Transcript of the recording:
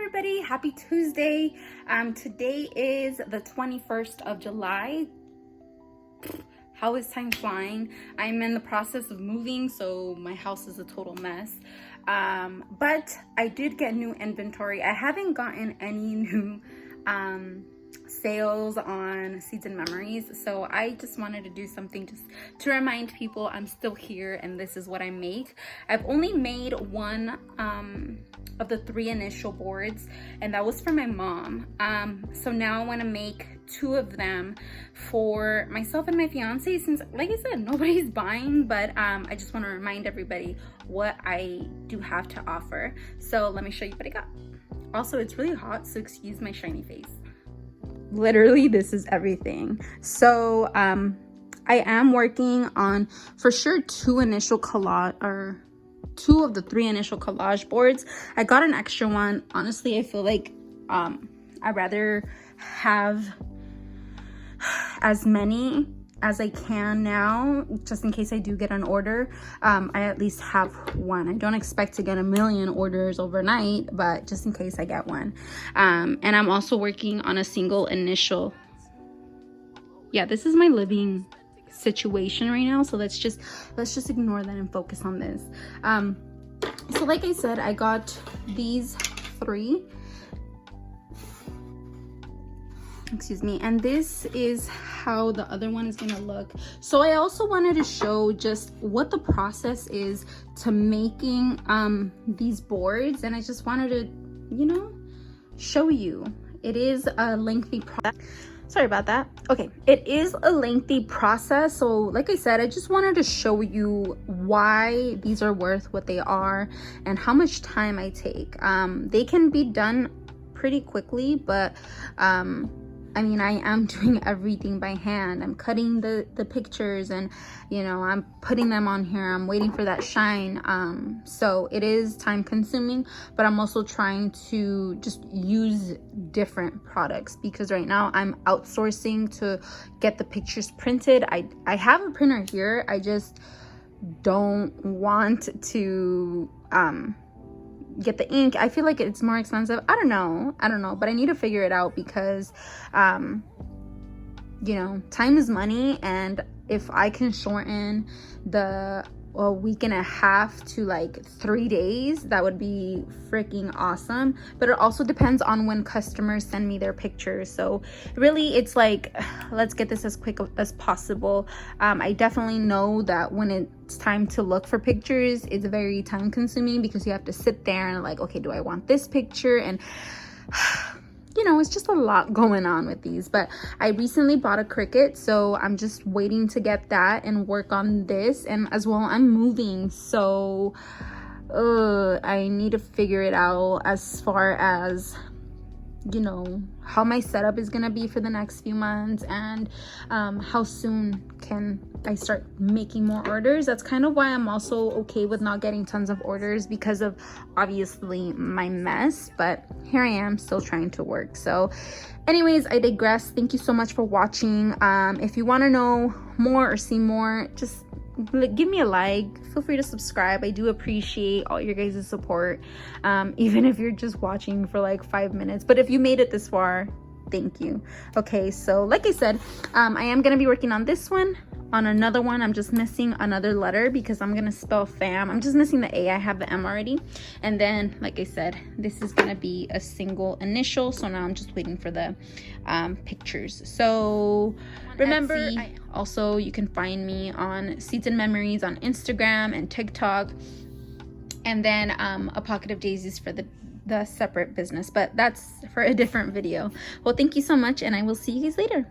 everybody, happy Tuesday. Today is the 21st of July. How is time flying? I'm in the process of moving, so my house is a total mess. But I did get new inventory. I haven't gotten any new sales on Seeds and Memories, so I just wanted to do something just to remind people I'm still here and this is what I make. I've only made one of the 3 initial boards, and that was for my mom. So now I want to make 2 of them for myself and my fiance, since like I said, nobody's buying, but I just want to remind everybody what I do have to offer. So let me show you what I got. Also, it's really hot, so excuse my shiny face. Literally, this is everything. So I am working on for sure 2 initial collage, or 2 of the 3 initial collage boards. I got an extra one. Honestly, I feel like I'd rather have as many as I can now, just in case I do get an order. I at least have one. I don't expect to get a million orders overnight, but just in case I get one. And I'm also working on a single initial. Yeah, this is my living situation right now, so let's just ignore that and focus on this. So like I said, I got these 3, excuse me, and this is how the other one is gonna look. So I also wanted to show just what the process is to making these boards, and I just wanted to, you know, show you. It is a lengthy process. Sorry about that. Okay, it is a lengthy process. So like I said, I just wanted to show you why these are worth what they are and how much time I take. They can be done pretty quickly, but I mean, I am doing everything by hand. I'm cutting the pictures, and you know, I'm putting them on here. I'm waiting for that shine. So it is time consuming, but I'm also trying to just use different products, because right now I'm outsourcing to get the pictures printed. I have a printer here. I just don't want to get the ink. I feel like it's more expensive. I don't know, but I need to figure it out, because you know, time is money, and if I can shorten the week and a half to like 3 days, that would be freaking awesome. But it also depends on when customers send me their pictures. So really, it's like, let's get this as quick as possible. I definitely know that when it's time to look for pictures, it's very time consuming, because you have to sit there and like, okay, do I want this picture? And you know, it's just a lot going on with these. But I recently bought a Cricut, so I'm just waiting to get that and work on this. And as well, I'm moving, so I need to figure it out as far as, you know, how my setup is gonna be for the next few months, and how soon can I start making more orders. That's kind of why I'm also okay with not getting tons of orders, because of obviously my mess, but here I am still trying to work. So anyways, I digress. Thank you so much for watching. If you want to know more or see more, just give me a like. Feel free to subscribe. I do appreciate all your guys' support, even if you're just watching for like 5 minutes. But if you made it this far, thank you. Okay, so like I said, I am gonna be working on this one. On another one, I'm just missing another letter, because I'm gonna spell fam. I'm just missing the A. I have the M already. And then, like I said, this is gonna be a single initial, so now I'm just waiting for the pictures. So remember, also you can find me on Seeds and Memories on Instagram and TikTok, and then a Pocket of Daisies for the separate business, but that's for a different video. Well, thank you so much, and I will see you guys later.